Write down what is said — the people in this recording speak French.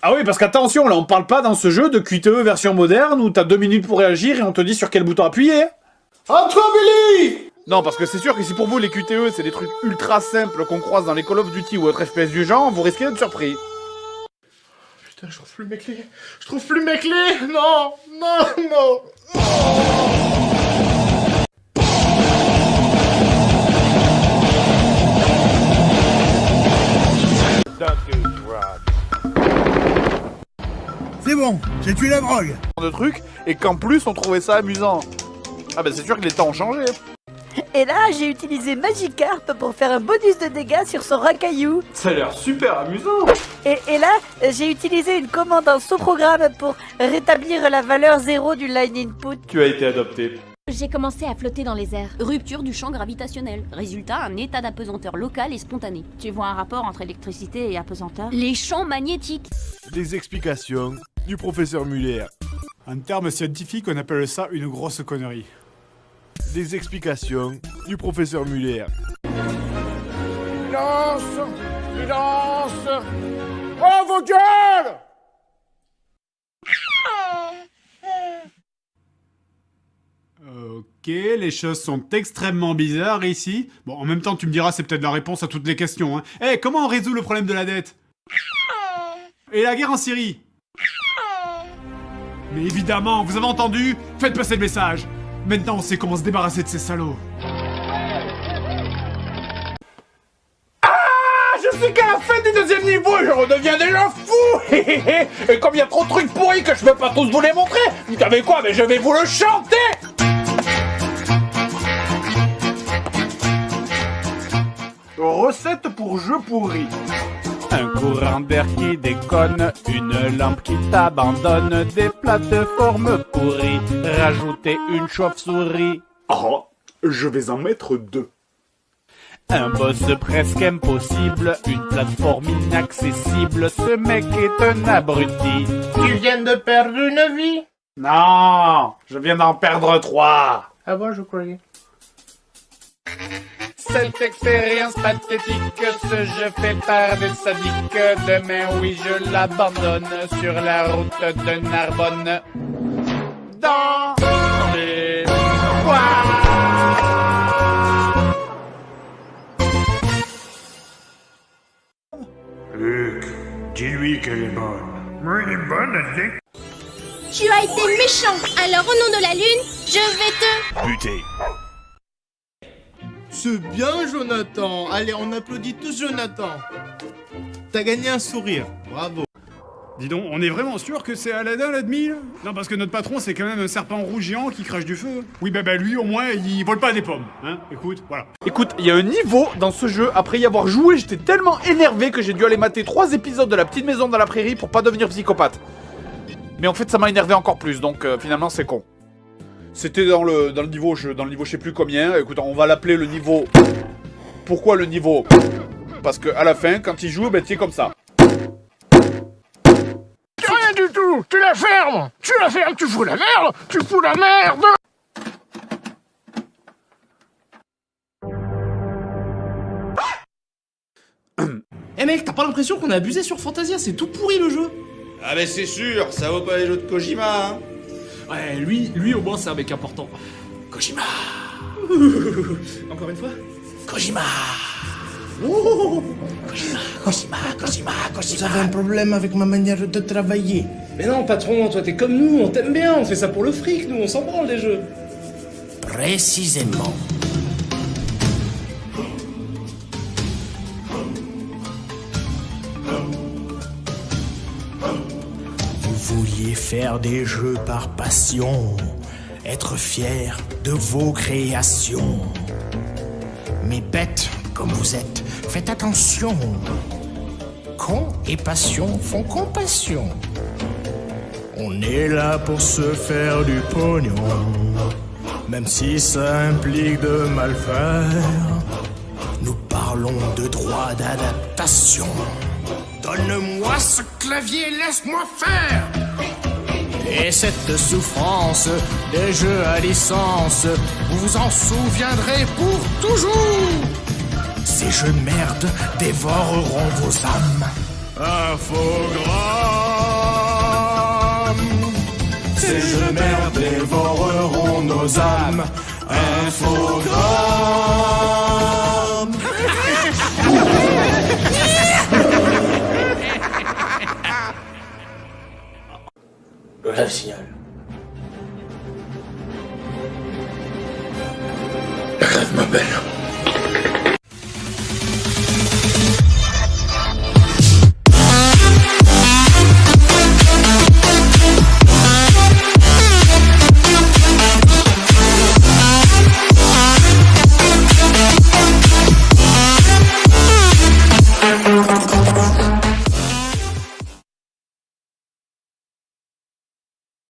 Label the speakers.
Speaker 1: Ah oui, parce qu'attention, là, on parle pas dans ce jeu de QTE version moderne où t'as 2 minutes pour réagir et on te dit sur quel bouton appuyer.
Speaker 2: À toi, Billy!
Speaker 1: Non, parce que c'est sûr que si pour vous les QTE c'est des trucs ultra simples qu'on croise dans les Call of Duty ou autres FPS du genre, vous risquez d'être surpris.
Speaker 2: Putain, je trouve plus mes clés. Je trouve plus mes clés. Non, non, non.
Speaker 3: C'est bon, j'ai tué la drogue.
Speaker 1: De trucs, et qu'en plus on trouvait ça amusant. Ah bah c'est sûr que les temps ont changé.
Speaker 4: Et là, j'ai utilisé Magikarp pour faire un bonus de dégâts sur son racaillou.
Speaker 1: Ça a l'air super amusant.
Speaker 4: Et là, j'ai utilisé une commande en sous-programme pour rétablir la valeur 0 du line input.
Speaker 1: Tu as été adopté.
Speaker 5: J'ai commencé à flotter dans les airs. Rupture du champ gravitationnel. Résultat, un état d'apesanteur local et spontané. Tu vois un rapport entre électricité et apesanteur? Les champs magnétiques.
Speaker 6: Des explications du professeur Muller.
Speaker 3: En termes scientifiques, on appelle ça une grosse connerie.
Speaker 6: Des explications du professeur Muller.
Speaker 2: Silence! Silence! Oh, vos gueules!
Speaker 3: Ok, les choses sont extrêmement bizarres ici. Bon, en même temps, tu me diras, c'est peut-être la réponse à toutes les questions. Hein. Eh, comment on résout le problème de la dette? Et la guerre en Syrie? Mais évidemment, vous avez entendu? Faites passer le message. Maintenant, on sait comment se débarrasser de ces salauds.
Speaker 1: Je sais qu'à la fin du deuxième niveau, je redeviens déjà fou. Et comme il y a trop de trucs pourris que je peux pas tous vous les montrer, vous savez quoi, mais je vais vous le chanter. Recette pour jeu pourri. Un courant d'air qui déconne, une lampe qui t'abandonne, des plateformes pourries, rajouter une chauve-souris. Oh, je vais en mettre 2. Un boss presque impossible, une plateforme inaccessible, ce mec est un abruti.
Speaker 2: Tu viens de perdre une vie?
Speaker 1: Non, je viens d'en perdre 3.
Speaker 2: Ah bon, je croyais.
Speaker 1: Cette expérience pathétique, ce jeu fait par des sadiques. Demain, oui, je l'abandonne sur la route de Narbonne. Dans les bois.
Speaker 3: Luc, dis-lui qu'elle est bonne. Mais elle est bonne, elle est...
Speaker 7: Tu as été méchant, alors au nom de la lune, je vais te...
Speaker 6: Buté.
Speaker 2: C'est bien, Jonathan. Allez, on applaudit tous Jonathan. T'as gagné un sourire. Bravo.
Speaker 3: Dis donc, on est vraiment sûr que c'est Aladdin l'admis, là? Non, parce que notre patron, c'est quand même un serpent rouge géant qui crache du feu. Oui, bah lui, au moins, il vole pas des pommes, hein? Écoute, voilà.
Speaker 1: Écoute, il y a un niveau dans ce jeu, après y avoir joué, j'étais tellement énervé que j'ai dû aller mater 3 épisodes de La Petite Maison dans la Prairie pour pas devenir psychopathe. Mais en fait, ça m'a énervé encore plus, donc finalement, c'est con. C'était dans le niveau, je sais plus combien. Écoute, on va l'appeler le niveau... Pourquoi le niveau? Parce que à la fin, quand il joue, ben tu es comme ça.
Speaker 2: Rien du tout. Tu la fermes. Tu la fermes, tu fous la merde. Tu fous la merde.
Speaker 8: Eh mec, t'as pas l'impression qu'on a abusé sur Fantasia? C'est tout pourri le jeu.
Speaker 9: Ah mais c'est sûr, ça vaut pas les jeux de Kojima, hein.
Speaker 8: Ouais, lui au moins c'est un mec important.
Speaker 9: Kojima.
Speaker 8: Encore une fois.
Speaker 9: Kojima. Kojima.
Speaker 8: Vous avez un problème avec ma manière de travailler. Mais non, patron, toi t'es comme nous, on t'aime bien, on fait ça pour le fric, nous, on s'en branle des jeux.
Speaker 9: Précisément.
Speaker 10: Vous vouliez faire des jeux par passion, être fier de vos créations. Mais bêtes comme vous êtes, faites attention. Con et passion font compassion. On est là pour se faire du pognon, même si ça implique de mal faire. Nous parlons de droit d'adaptation. Donne-moi ce clavier, laisse-moi faire. Et cette souffrance des jeux à licence, vous vous en souviendrez pour toujours. Ces jeux de merde dévoreront vos âmes. Infogrames. nos âmes. Infogrames.
Speaker 9: Le lave-signal.
Speaker 10: La grève m'appelle.